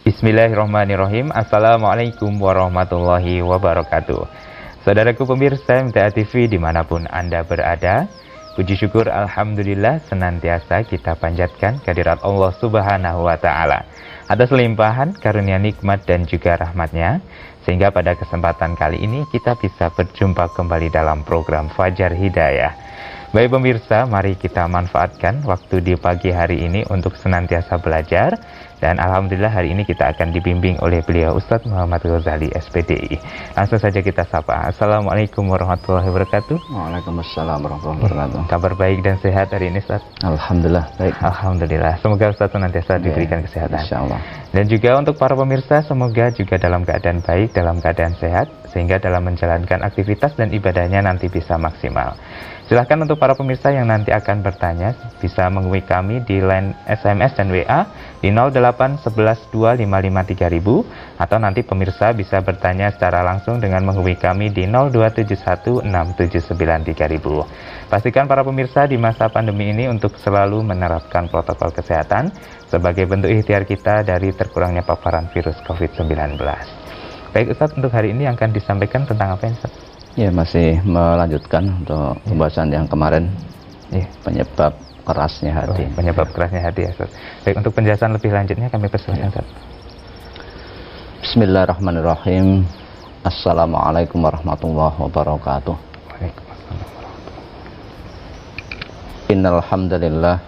Bismillahirrahmanirrahim. Assalamualaikum warahmatullahi wabarakatuh. Saudaraku pemirsa MTA TV dimanapun Anda berada, puji syukur Alhamdulillah senantiasa kita panjatkan kehadirat Allah Subhanahu wa Ta'ala atas limpahan karunia nikmat dan juga rahmatnya, sehingga pada kesempatan kali ini kita bisa berjumpa kembali dalam program Fajar Hidayah. Baik pemirsa, mari kita manfaatkan waktu di pagi hari ini untuk senantiasa belajar. Dan Alhamdulillah hari ini kita akan dibimbing oleh beliau Ustadz Muhammad Ghazali SPDI. Langsung saja kita sapa. Assalamualaikum warahmatullahi wabarakatuh. Waalaikumsalam warahmatullahi wabarakatuh. Kabar baik dan sehat hari ini Ustadz? Alhamdulillah baik. Alhamdulillah. Semoga Ustadz senantiasa diberikan kesehatan. Insyaallah. Dan juga untuk para pemirsa, semoga juga dalam keadaan baik, dalam keadaan sehat, sehingga dalam menjalankan aktivitas dan ibadahnya nanti bisa maksimal. Silahkan untuk para pemirsa yang nanti akan bertanya, bisa menghubungi kami di line SMS dan WA di 08112553.000, atau nanti pemirsa bisa bertanya secara langsung dengan menghubungi kami di 02716793.000. Pastikan para pemirsa di masa pandemi ini untuk selalu menerapkan protokol kesehatan sebagai bentuk ikhtiar kita dari terkurangnya paparan virus COVID-19. Baik Ustadz, untuk hari ini yang akan disampaikan tentang apa Ustadz? Ya, masih melanjutkan untuk pembahasan yang kemarin, penyebab kerasnya hati. Penyebab kerasnya hati ya Ustaz. Baik, untuk penjelasan lebih lanjutnya kami persilahkan Ustaz. Bismillahirrahmanirrahim. Assalamualaikum warahmatullahi wabarakatuh. Innal hamdalillah,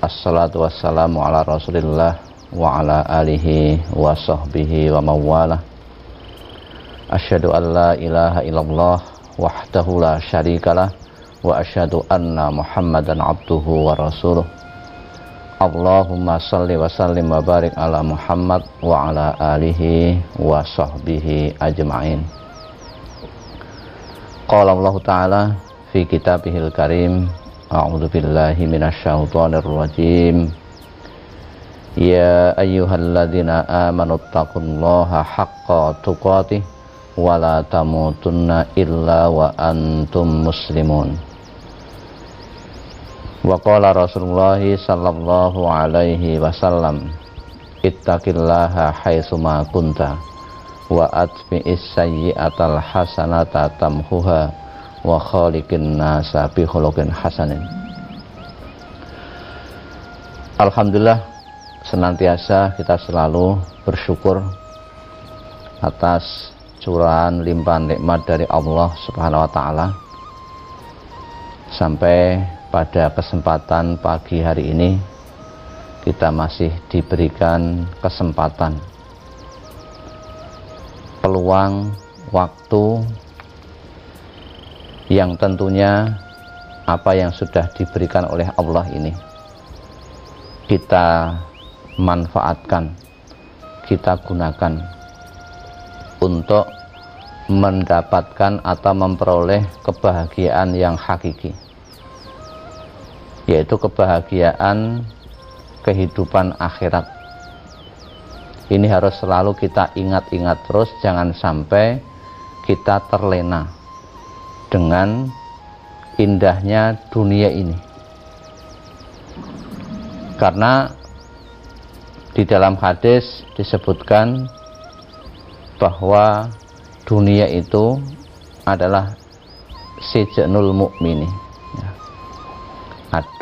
assalatu wassalamu ala Rasulillah wa ala alihi wa sahbihi wa mawalah. Asyhadu an la ilaha illallah wahdahu la syarikalah wa asyhadu anna Muhammadan abduhu wa rasuluh. Allahumma salli wa sallim wa barik ala Muhammad wa ala alihi wa sahbihi ajma'in. Qala Allah Ta'ala fi kitabihil karim, a'udzu billahi minasyaitonir rajim. Ya ayyuhalladzina amanu taqullaha haqqa tuqatih wala tamutunna illa wa antum muslimun. Wa qala Rasulullah sallallahu alaihi wasallam, ittaqillaha haitsuma kunta wa atbi'is sayyi'atal hasanata tamhuha wa khaliqin nasa bi khuluqin hasanin. Alhamdulillah, senantiasa kita selalu bersyukur atas curahan limpahan nikmat dari Allah Subhanahu wa Ta'ala. Sampai pada kesempatan pagi hari ini kita masih diberikan kesempatan, peluang, waktu yang tentunya apa yang sudah diberikan oleh Allah ini kita manfaatkan, kita gunakan untuk mendapatkan atau memperoleh kebahagiaan yang hakiki, yaitu kebahagiaan kehidupan akhirat. Ini harus selalu kita ingat-ingat terus, jangan sampai kita terlena dengan indahnya dunia ini. Karena di dalam hadis disebutkan bahwa dunia itu adalah sijnul mukmini.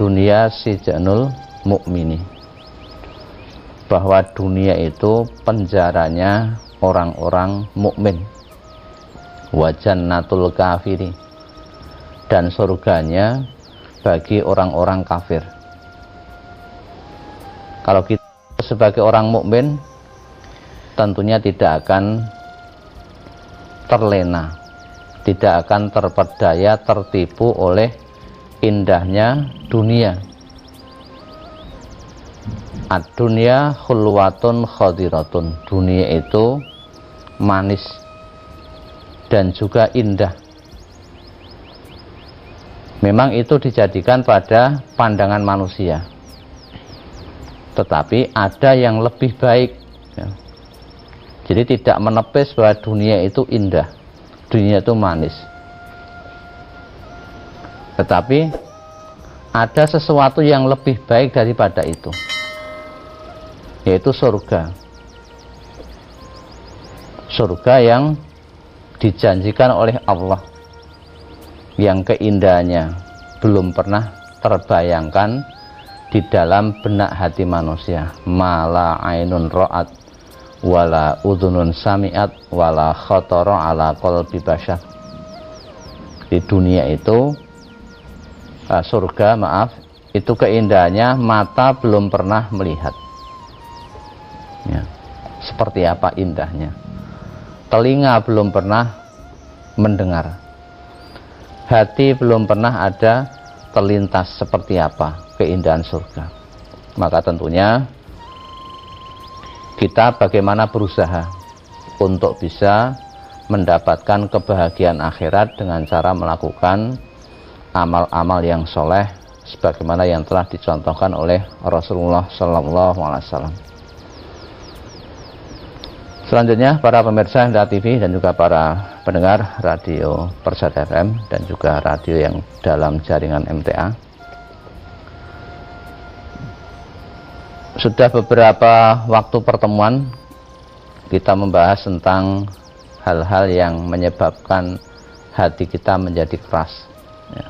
Dunia sijnul mukmini. Bahwa dunia itu penjaranya orang-orang mukmin. Wa jannatul kafiri. Dan surganya bagi orang-orang kafir. Kalau kita sebagai orang mukmin tentunya tidak akan terlena, tidak akan terpedaya, tertipu oleh indahnya dunia. Ad-dunya khulwatun khadiratun. Dunia itu manis dan juga indah. Memang itu dijadikan pada pandangan manusia, tetapi ada yang lebih baik. Jadi tidak menepis bahwa dunia itu indah, dunia itu manis. Tetapi ada sesuatu yang lebih baik daripada itu, yaitu surga. surga yang dijanjikan oleh Allah, yang keindahannya belum pernah terbayangkan di dalam benak hati manusia. Mala ainun ra'at wala udhunun sami'at wala khatara ala qalbi bashar. Di dunia itu surga, itu keindahannya mata belum pernah melihat ya, seperti apa indahnya. Telinga belum pernah mendengar, hati belum pernah ada terlintas seperti apa keindahan surga. Maka tentunya kita bagaimana berusaha untuk bisa mendapatkan kebahagiaan akhirat dengan cara melakukan amal-amal yang soleh sebagaimana yang telah dicontohkan oleh Rasulullah SAW. Selanjutnya para pemirsa MTA TV dan juga para pendengar radio Persada FM dan juga radio yang dalam jaringan MTA, sudah beberapa waktu pertemuan kita membahas tentang hal-hal yang menyebabkan hati kita menjadi keras ya.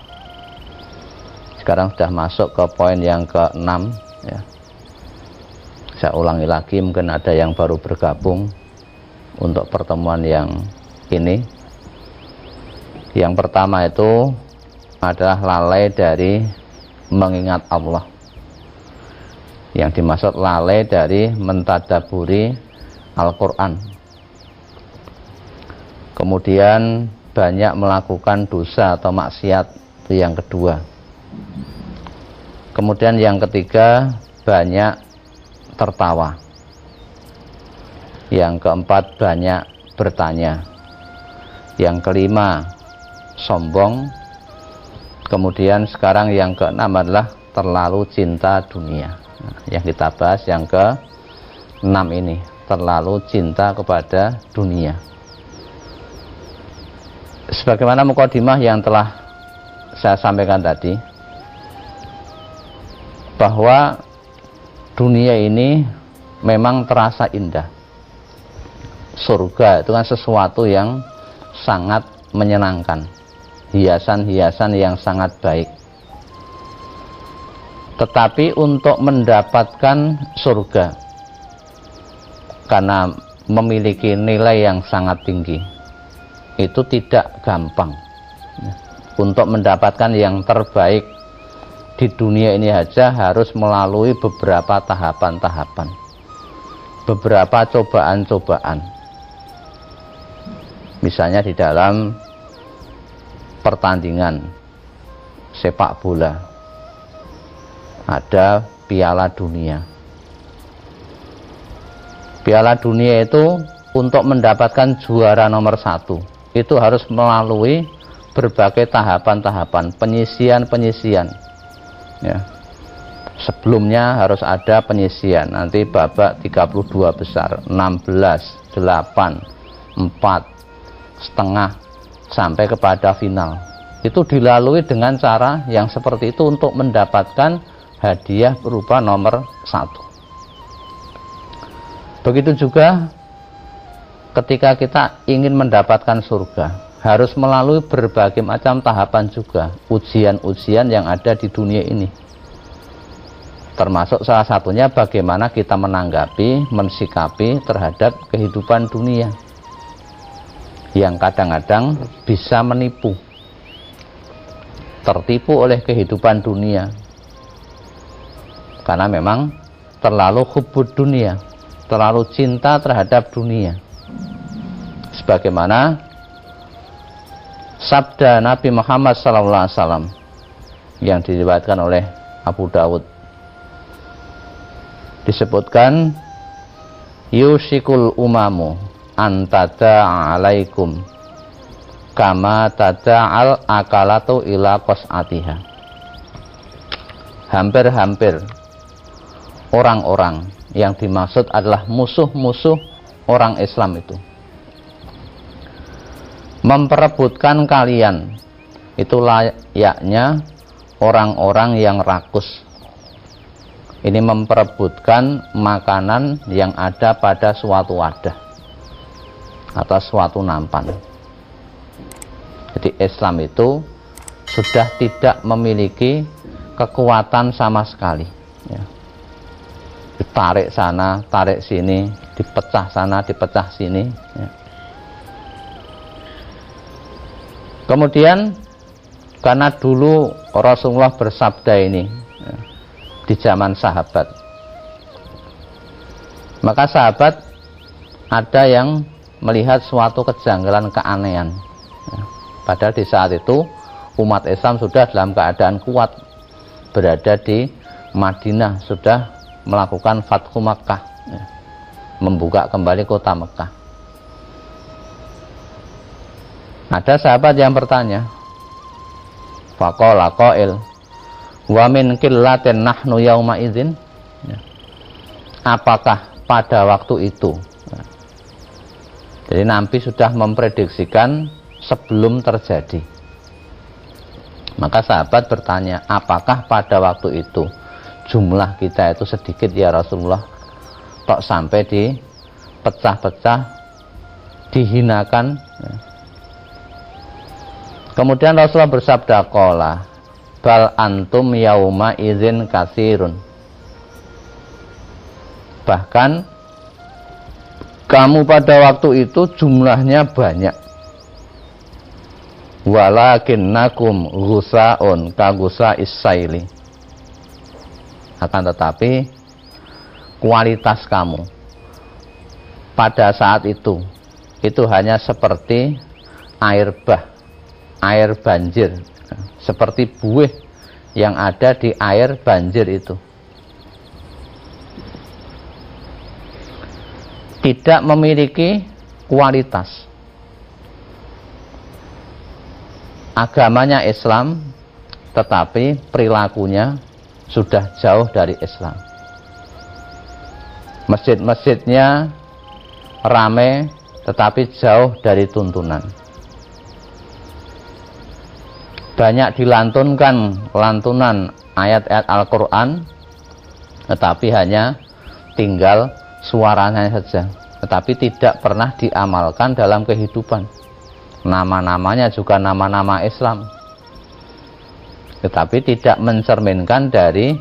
Sekarang sudah masuk ke poin yang ke-6 ya. Saya ulangi lagi, mungkin ada yang baru bergabung untuk pertemuan yang ini. Yang pertama itu adalah lalai dari mengingat Allah. Yang dimaksud lalai dari mentadaburi Al-Quran. Kemudian banyak melakukan dosa atau maksiat, itu yang kedua. Kemudian yang ketiga, banyak tertawa. Yang keempat, banyak bertanya. Yang kelima, sombong. Kemudian sekarang yang keenam adalah terlalu cinta dunia. Nah, yang kita bahas yang ke-6 ini, terlalu cinta kepada dunia. Sebagaimana mukadimah yang telah saya sampaikan tadi, bahwa dunia ini memang terasa indah. Surga itu kan sesuatu yang sangat menyenangkan, hiasan-hiasan yang sangat baik. Tetapi untuk mendapatkan surga, karena memiliki nilai yang sangat tinggi, itu tidak gampang. Untuk mendapatkan yang terbaik di dunia ini saja harus melalui beberapa tahapan-tahapan, beberapa cobaan-cobaan. Misalnya di dalam pertandingan sepak bola ada Piala Dunia. Piala Dunia itu untuk mendapatkan juara nomor 1 itu harus melalui berbagai tahapan-tahapan, penyisian-penyisian ya. Sebelumnya harus ada penyisian, nanti babak 32 besar, 16, 8, 4, setengah sampai kepada final. Itu dilalui dengan cara yang seperti itu untuk mendapatkan hadiah berupa nomor 1. Begitu juga ketika kita ingin mendapatkan surga, harus melalui berbagai macam tahapan juga, ujian-ujian yang ada di dunia ini. Termasuk salah satunya bagaimana kita menanggapi, mensikapi terhadap kehidupan dunia yang kadang-kadang bisa menipu, tertipu oleh kehidupan dunia, karena memang terlalu hubbud dunia, terlalu cinta terhadap dunia. Sebagaimana sabda Nabi Muhammad SAW yang diriwayatkan oleh Abu Dawud, disebutkan yushikul umamu antada alaikum kama tada'al akalatu ila qas'atiha. Hampir-hampir orang-orang yang dimaksud adalah musuh-musuh orang Islam itu memperebutkan kalian, itu layaknya orang-orang yang rakus. Ini memperebutkan makanan yang ada pada suatu wadah. atau suatu nampan. Jadi Islam itu sudah tidak memiliki kekuatan sama sekali, ya. Ditarik sana, tarik sini, dipecah sana, dipecah sini, ya. Kemudian karena dulu Rasulullah bersabda ini, ya, di zaman sahabat, maka sahabat ada yang melihat suatu kejanggalan, keanehan, ya. Padahal di saat itu umat Islam sudah dalam keadaan kuat, berada di Madinah, sudah melakukan Fathu Makkah, ya, membuka kembali kota Mekah. Ada sahabat yang bertanya, faqala qail wa min qillatin nahnu yauma idzin, ya. Apakah pada waktu itu, ya. Jadi Nabi sudah memprediksikan sebelum terjadi. Maka sahabat bertanya, apakah pada waktu itu jumlah kita itu sedikit ya Rasulullah, tok sampai dipecah-pecah, dihinakan, ya. Kemudian Rasulullah bersabda, qala bal antum yauma idzin katsirun, bahkan kamu pada waktu itu jumlahnya banyak, walakinnakum ghusaun ka ghusa'is saili, akan tetapi kualitas kamu pada saat itu hanya seperti air bah, air banjir, seperti buih yang ada di air banjir itu, tidak memiliki kualitas. Agamanya Islam, tetapi perilakunya sudah jauh dari Islam. Masjid-masjidnya ramai, tetapi jauh dari tuntunan. Banyak dilantunkan lantunan ayat-ayat Al-Quran, tetapi hanya tinggal suaranya saja, tetapi tidak pernah diamalkan dalam kehidupan. Nama-namanya juga nama-nama Islam, tetapi tidak mencerminkan dari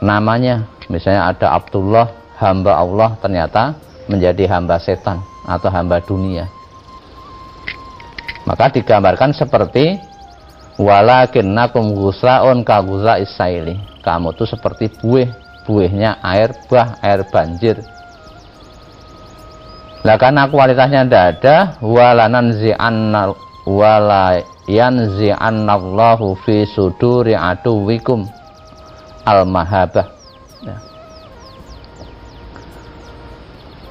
namanya. Misalnya ada Abdullah, hamba Allah, ternyata menjadi hamba setan atau hamba dunia. Maka digambarkan seperti walakinnakum ghusaun ka ghusa'is saili, kamu tuh seperti buih, buihnya air bah, air banjir. Lah karena kualitasnya tidak ada, walayanzi'annallahu fi suduri aduwikum al-mahabah, ya.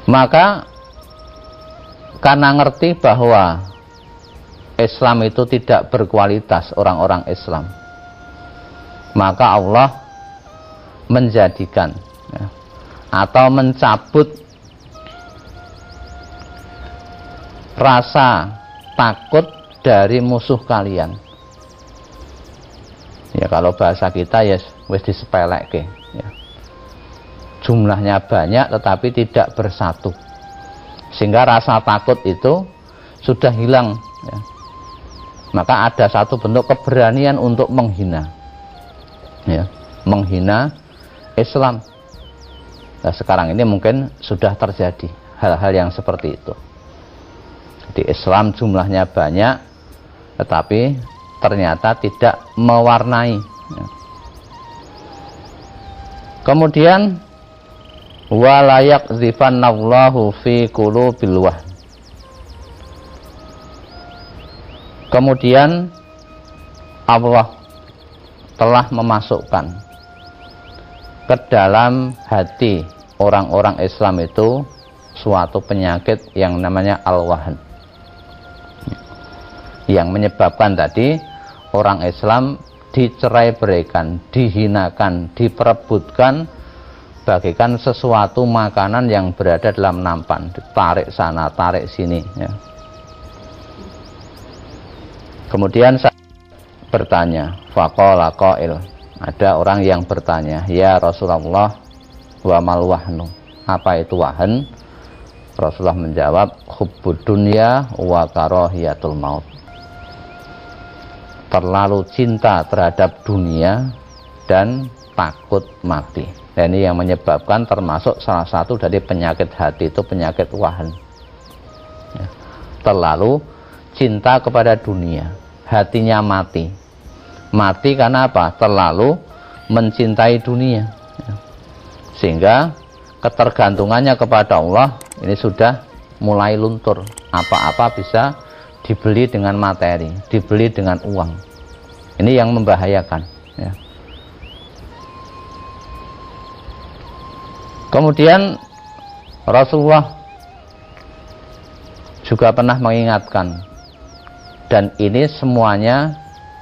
Maka karena ngerti bahwa Islam itu tidak berkualitas, orang-orang Islam, maka Allah menjadikan, ya, atau mencabut rasa takut dari musuh kalian. Ya kalau bahasa kita ya wis disepelekke, ya. Jumlahnya banyak tetapi tidak bersatu, sehingga rasa takut itu sudah hilang, ya. Maka ada satu bentuk keberanian untuk menghina, ya, menghina Islam. Nah, sekarang ini mungkin sudah terjadi hal-hal yang seperti itu. Di Islam jumlahnya banyak, tetapi ternyata tidak mewarnai, ya. Kemudian walayak zifannallahu fi qulubil wahn, kemudian Allah telah memasukkan ke dalam hati orang-orang Islam itu suatu penyakit yang namanya al-wahn, yang menyebabkan tadi orang Islam dicerai-beraikan, dihinakan, diperebutkan bagaikan sesuatu makanan yang berada dalam nampan, ditarik sana, tarik sini, ya. Kemudian saya bertanya, faqala qail, ada orang yang bertanya, ya Rasulullah, wa mal wahnu, apa itu wahn? Rasulullah menjawab, hubbud dunya wa karahiyatul maut. Terlalu cinta terhadap dunia dan takut mati. Dan ini yang menyebabkan termasuk salah satu dari penyakit hati itu penyakit wahan. Ya. Terlalu cinta kepada dunia, hatinya mati. Mati karena apa? Terlalu mencintai dunia. Ya. Sehingga ketergantungannya kepada Allah ini sudah mulai luntur. Apa-apa bisa dibeli dengan materi, dibeli dengan uang. Ini yang membahayakan. Ya. Kemudian Rasulullah juga pernah mengingatkan, dan ini semuanya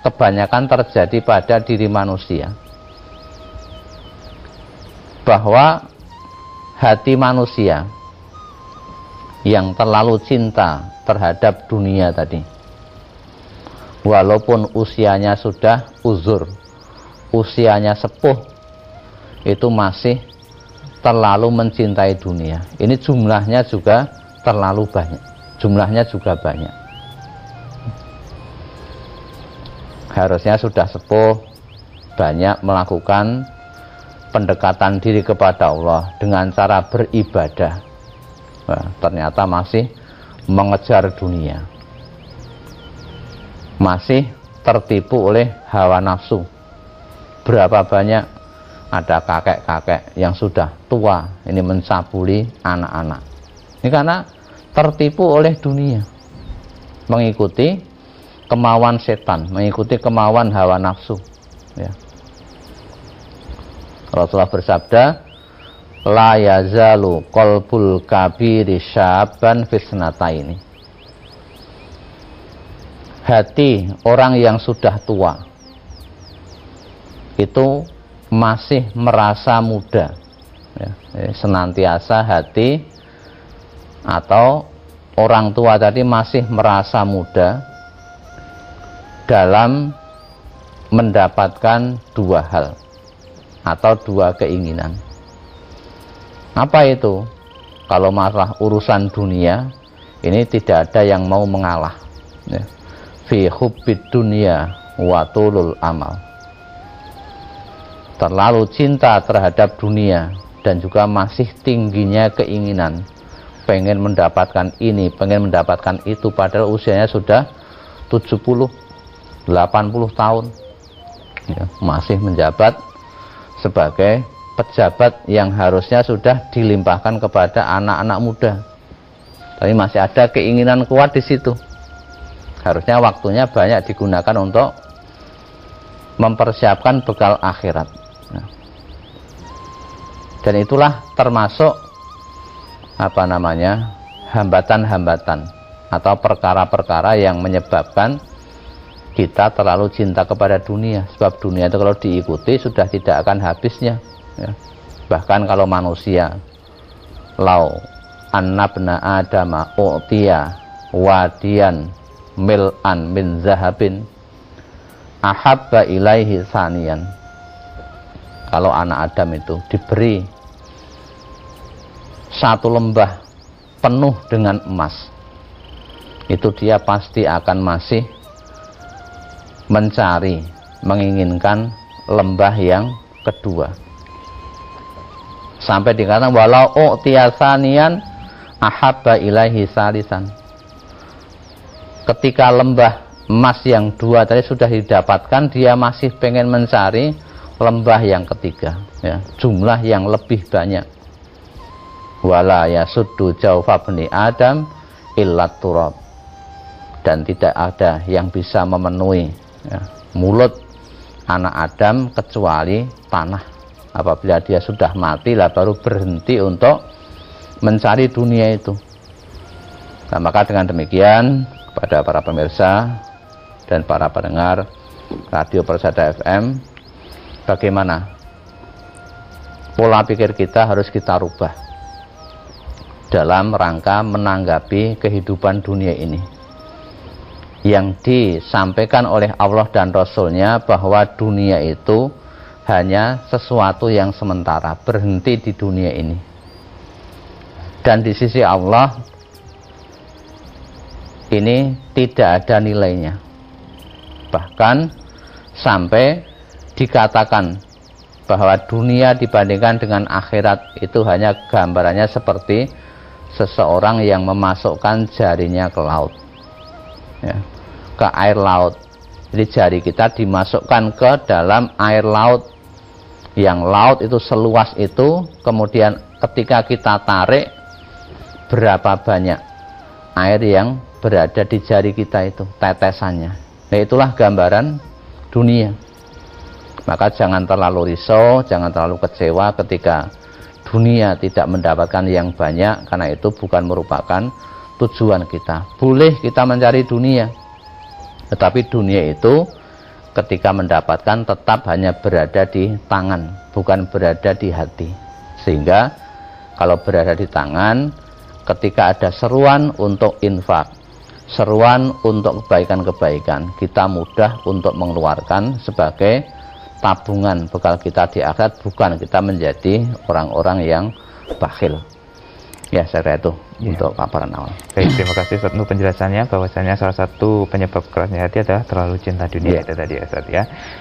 kebanyakan terjadi pada diri manusia, bahwa hati manusia yang terlalu cinta terhadap dunia tadi, walaupun usianya sudah uzur, usianya sepuh, itu masih terlalu mencintai dunia. Ini jumlahnya juga terlalu banyak, jumlahnya juga banyak. Harusnya sudah sepuh, banyak melakukan pendekatan diri kepada Allah dengan cara beribadah. Nah, ternyata masih mengejar dunia, masih tertipu oleh hawa nafsu. Berapa banyak ada kakek-kakek yang sudah tua ini mencabuli anak-anak. Ini karena tertipu oleh dunia, mengikuti kemauan setan, mengikuti kemauan hawa nafsu. Ya. Rasulullah bersabda, la yazalu qalbul kabiri syaban fisnataini. Hati orang yang sudah tua itu masih merasa muda. Ya, senantiasa hati atau orang tua tadi masih merasa muda dalam mendapatkan dua hal atau dua keinginan. Apa itu? Kalau masalah urusan dunia ini tidak ada yang mau mengalah. Ya. Fi hubbid dunya wa tulul amal. Terlalu cinta terhadap dunia dan juga masih tingginya keinginan, pengen mendapatkan ini, pengen mendapatkan itu, padahal usianya sudah 70, 80 tahun. Ya, masih menjabat sebagai pejabat yang harusnya sudah dilimpahkan kepada anak-anak muda, tapi masih ada keinginan kuat di situ. Harusnya waktunya banyak digunakan untuk mempersiapkan bekal akhirat. Nah, dan itulah termasuk hambatan-hambatan atau perkara-perkara yang menyebabkan kita terlalu cinta kepada dunia. Sebab dunia itu kalau diikuti sudah tidak akan habisnya. Ya. Bahkan kalau manusia, lau annabna adama u'tiya wadiyan mil'an min zahabin ahabba ilaihi saniyan. Kalau anak Adam itu diberi satu lembah penuh dengan emas, itu dia pasti akan masih mencari, menginginkan lembah yang kedua. Sampai dikatakan walau u'tiyasanian ahabba ilaihi salisan. Ketika lembah emas yang dua tadi sudah didapatkan, dia masih pengen mencari lembah yang ketiga, ya, jumlah yang lebih banyak. Wala yasuddu jawfa bani Adam illat turab. Dan tidak ada yang bisa memenuhi, ya, mulut anak Adam kecuali tanah. Apabila dia sudah mati lah baru berhenti untuk mencari dunia itu. Nah, maka dengan demikian kepada para pemirsa dan para pendengar Radio Persada FM, bagaimana pola pikir kita harus kita rubah dalam rangka menanggapi kehidupan dunia ini yang disampaikan oleh Allah dan Rasulnya, bahwa dunia itu hanya sesuatu yang sementara, berhenti di dunia ini. dan di sisi Allah ini tidak ada nilainya. Bahkan sampai dikatakan bahwa dunia dibandingkan dengan akhirat itu hanya gambarannya seperti seseorang yang memasukkan jarinya ke laut, ya, ke air laut. Jadi jari kita dimasukkan ke dalam air laut, yang laut itu seluas itu. Kemudian ketika kita tarik, berapa banyak air yang berada di jari kita itu, tetesannya. Nah, itulah gambaran dunia. Maka jangan terlalu risau, jangan terlalu kecewa ketika dunia tidak mendapatkan yang banyak, karena itu bukan merupakan tujuan kita. Boleh kita mencari dunia, tetapi dunia itu ketika mendapatkan tetap hanya berada di tangan, bukan berada di hati. Sehingga kalau berada di tangan, ketika ada seruan untuk infak, seruan untuk kebaikan-kebaikan, kita mudah untuk mengeluarkan sebagai tabungan bekal kita di akhirat, bukan kita menjadi orang-orang yang bakhil. Ya, saya kira itu untuk paparan awal. Baik, terima kasih Ustaz untuk penjelasannya, bahwasanya salah satu penyebab kerasnya hati adalah terlalu cinta dunia itu tadi ya Ustaz ya.